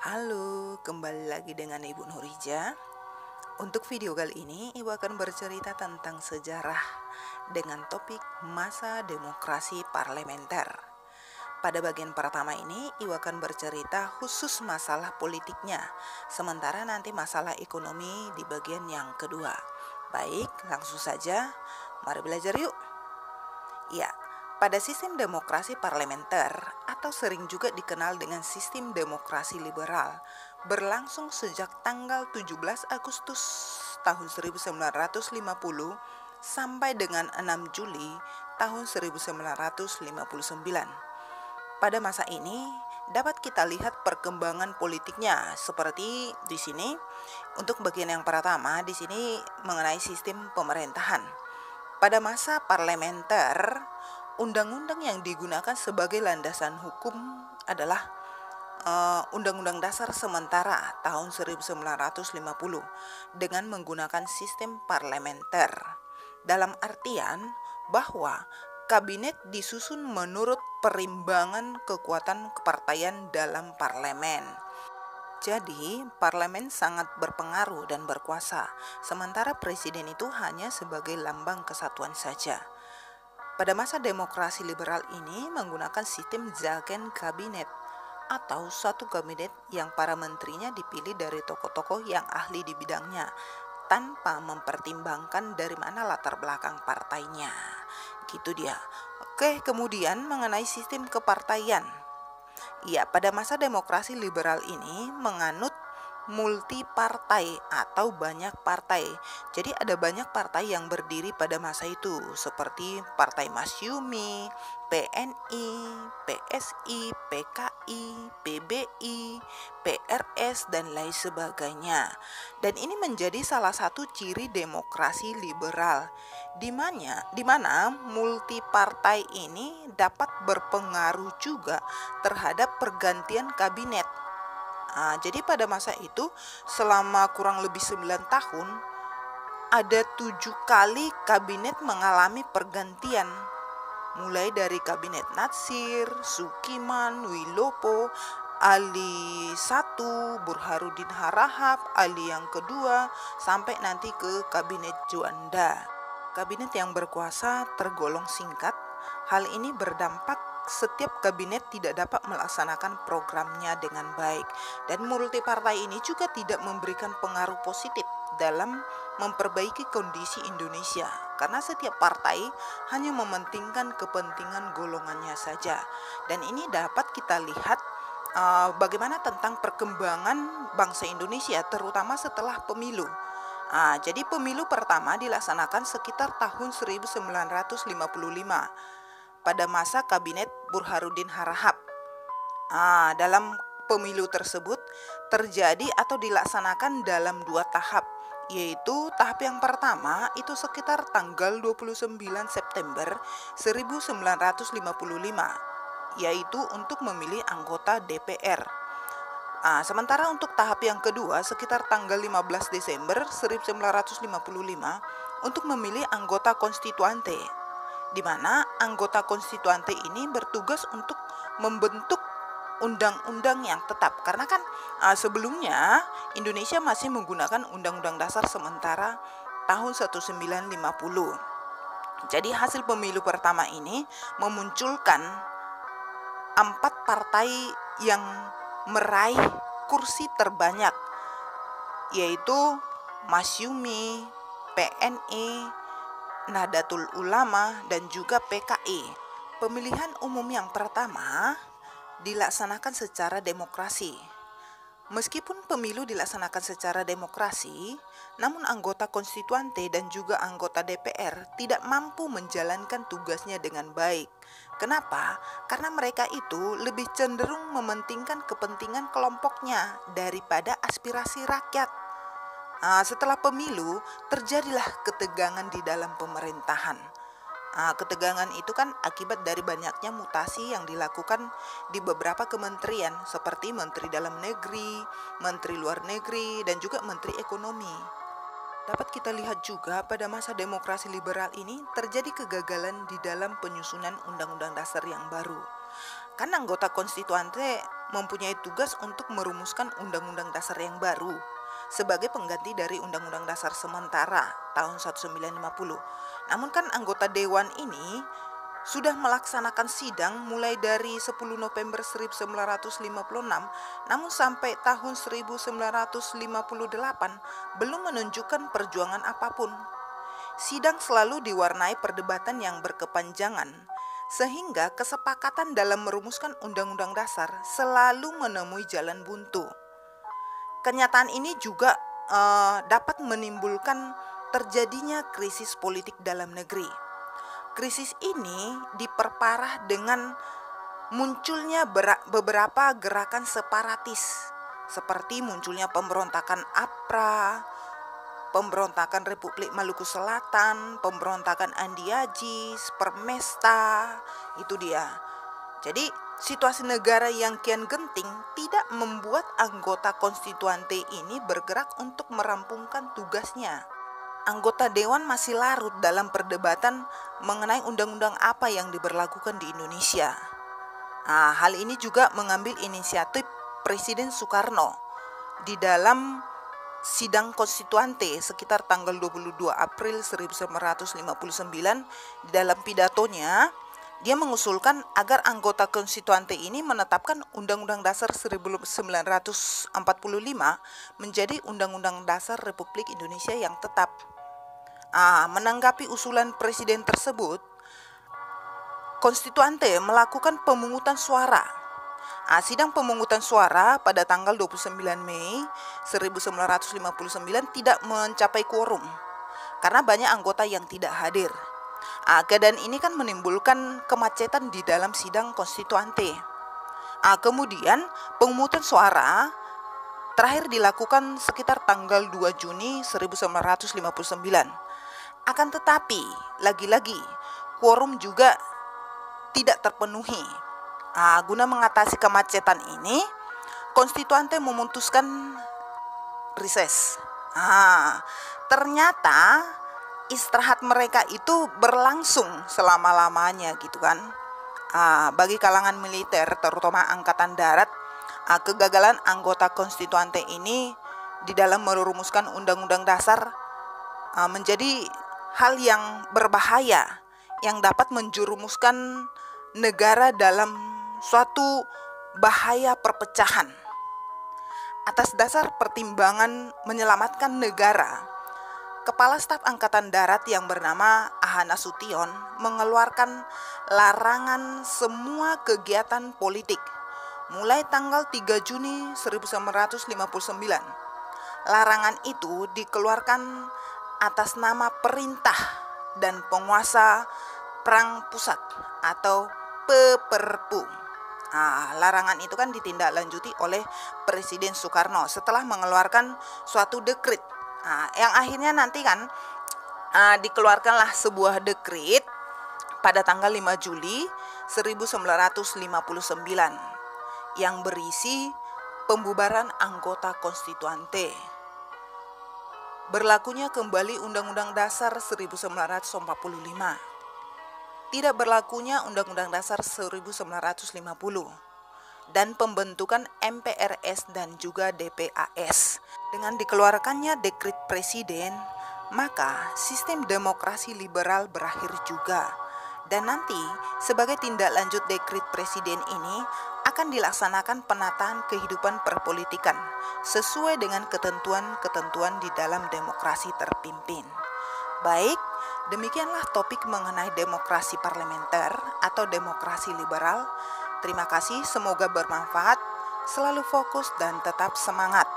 Halo, kembali lagi dengan Ibu Nurija. Untuk video kali ini, Ibu akan bercerita tentang sejarah dengan topik masa demokrasi parlementer. Pada bagian pertama ini, Ibu akan bercerita khusus masalah politiknya, sementara nanti masalah ekonomi di bagian yang kedua. Baik, langsung saja, mari belajar yuk. Ya, pada sistem demokrasi parlementer atau sering juga dikenal dengan sistem demokrasi liberal, berlangsung sejak tanggal 17 Agustus tahun 1950 sampai dengan 6 Juli tahun 1959. Pada masa ini dapat kita lihat perkembangan politiknya seperti di sini. Untuk bagian yang pertama di sini mengenai sistem pemerintahan. Pada masa parlementer, undang-undang yang digunakan sebagai landasan hukum adalah Undang-Undang Dasar Sementara tahun 1950 dengan menggunakan sistem parlementer. Dalam artian bahwa kabinet disusun menurut perimbangan kekuatan kepartaian dalam parlemen. Jadi, parlemen sangat berpengaruh dan berkuasa, sementara presiden itu hanya sebagai lambang kesatuan saja. Pada masa demokrasi liberal ini menggunakan sistem Kabinet atau suatu kabinet yang para menterinya dipilih dari tokoh-tokoh yang ahli di bidangnya tanpa mempertimbangkan dari mana latar belakang partainya. Gitu dia. Oke, kemudian mengenai sistem kepartaian. Ya, pada masa demokrasi liberal ini menganut multi partai atau banyak partai. Jadi ada banyak partai yang berdiri pada masa itu seperti Partai Masyumi, PNI, PSI, PKI, PBI, PRS dan lain sebagainya. Dan ini menjadi salah satu ciri demokrasi liberal di mana multi partai ini dapat berpengaruh juga terhadap pergantian kabinet. Jadi pada masa itu selama kurang lebih 9 tahun ada 7 kali kabinet mengalami pergantian, mulai dari kabinet Natsir, Sukiman, Wilopo, Ali 1, Burhanuddin Harahap, Ali yang kedua, sampai nanti ke kabinet Juanda. Kabinet yang berkuasa tergolong singkat. Hal ini berdampak setiap kabinet tidak dapat melaksanakan programnya dengan baik, dan multi partai ini juga tidak memberikan pengaruh positif dalam memperbaiki kondisi Indonesia karena setiap partai hanya mementingkan kepentingan golongannya saja. Dan ini dapat kita lihat bagaimana tentang perkembangan bangsa Indonesia terutama setelah pemilu. Jadi pemilu pertama dilaksanakan sekitar tahun 1955 pada masa kabinet Burhanuddin Harahap. Dalam pemilu tersebut terjadi atau dilaksanakan dalam 2 tahap, yaitu tahap yang pertama itu sekitar tanggal 29 September 1955, yaitu untuk memilih anggota DPR. Sementara untuk tahap yang kedua sekitar tanggal 15 Desember 1955 untuk memilih anggota konstituante, di mana anggota konstituante ini bertugas untuk membentuk undang-undang yang tetap. Karena kan sebelumnya Indonesia masih menggunakan Undang-Undang Dasar Sementara tahun 1950. Jadi hasil pemilu pertama ini memunculkan 4 partai yang meraih kursi terbanyak, yaitu Masyumi, PNI, Nahdlatul Ulama, dan juga PKI. Pemilihan umum yang pertama dilaksanakan secara demokrasi. Meskipun pemilu dilaksanakan secara demokrasi, namun anggota konstituante dan juga anggota DPR tidak mampu menjalankan tugasnya dengan baik. Kenapa? Karena mereka itu lebih cenderung mementingkan kepentingan kelompoknya daripada aspirasi rakyat. Setelah pemilu terjadilah ketegangan di dalam pemerintahan. Ketegangan itu kan akibat dari banyaknya mutasi yang dilakukan di beberapa kementerian seperti Menteri Dalam Negeri, Menteri Luar Negeri, dan juga Menteri Ekonomi. Dapat kita lihat juga pada masa demokrasi liberal ini terjadi kegagalan di dalam penyusunan Undang-Undang Dasar yang baru. Kan anggota konstituante mempunyai tugas untuk merumuskan undang-undang dasar yang baru sebagai pengganti dari undang-undang dasar sementara tahun 1950. Namun kan anggota dewan ini sudah melaksanakan sidang mulai dari 10 November 1956, namun sampai tahun 1958 belum menunjukkan perjuangan apapun. Sidang selalu diwarnai perdebatan yang berkepanjangan, sehingga kesepakatan dalam merumuskan undang-undang dasar selalu menemui jalan buntu. Kenyataan ini juga dapat menimbulkan terjadinya krisis politik dalam negeri. Krisis ini diperparah dengan munculnya beberapa gerakan separatis, seperti munculnya pemberontakan APRA, pemberontakan Republik Maluku Selatan, pemberontakan Andi Agis, Permesta, itu dia. Jadi situasi negara yang kian genting tidak membuat anggota konstituante ini bergerak untuk merampungkan tugasnya. Anggota dewan masih larut dalam perdebatan mengenai undang-undang apa yang diberlakukan di Indonesia. Nah, hal ini juga mengambil inisiatif Presiden Soekarno di dalam sidang konstituante sekitar tanggal 22 April 1959. Di dalam pidatonya, dia mengusulkan agar anggota konstituante ini menetapkan Undang-Undang Dasar 1945 menjadi Undang-Undang Dasar Republik Indonesia yang tetap. Menanggapi usulan presiden tersebut, konstituante melakukan pemungutan suara. Sidang pemungutan suara pada tanggal 29 Mei 1959 tidak mencapai quorum karena banyak anggota yang tidak hadir. Keadaan ini kan menimbulkan kemacetan di dalam sidang konstituante. Kemudian pemungutan suara terakhir dilakukan sekitar tanggal 2 Juni 1959. Akan tetapi, lagi-lagi quorum juga tidak terpenuhi. Guna mengatasi kemacetan ini, konstituante memutuskan reses. Ternyata istirahat mereka itu berlangsung selama-lamanya gitu kan. Bagi kalangan militer, terutama angkatan darat, kegagalan anggota konstituante ini di dalam merumuskan undang-undang dasar menjadi hal yang berbahaya yang dapat menjerumuskan negara dalam suatu bahaya perpecahan. Atas dasar pertimbangan menyelamatkan negara, Kepala Staf Angkatan Darat yang bernama Aha Nasution mengeluarkan larangan semua kegiatan politik mulai tanggal 3 Juni 1959. Larangan itu dikeluarkan atas nama Perintah dan Penguasa Perang Pusat atau PPRPU. Larangan itu kan ditindaklanjuti oleh Presiden Soekarno setelah mengeluarkan suatu dekret. Yang akhirnya nanti kan dikeluarkanlah sebuah dekret pada tanggal 5 Juli 1959 yang berisi pembubaran anggota konstituante. Berlakunya kembali Undang-Undang Dasar 1945. Tidak berlakunya Undang-Undang Dasar 1950 dan pembentukan MPRS dan juga DPAS. Dengan dikeluarkannya dekret presiden, maka sistem demokrasi liberal berakhir juga. Dan nanti sebagai tindak lanjut dekret presiden ini akan dilaksanakan penataan kehidupan perpolitikan sesuai dengan ketentuan-ketentuan di dalam demokrasi terpimpin. Baik, demikianlah topik mengenai demokrasi parlementer atau demokrasi liberal. Terima kasih, semoga bermanfaat, selalu fokus dan tetap semangat.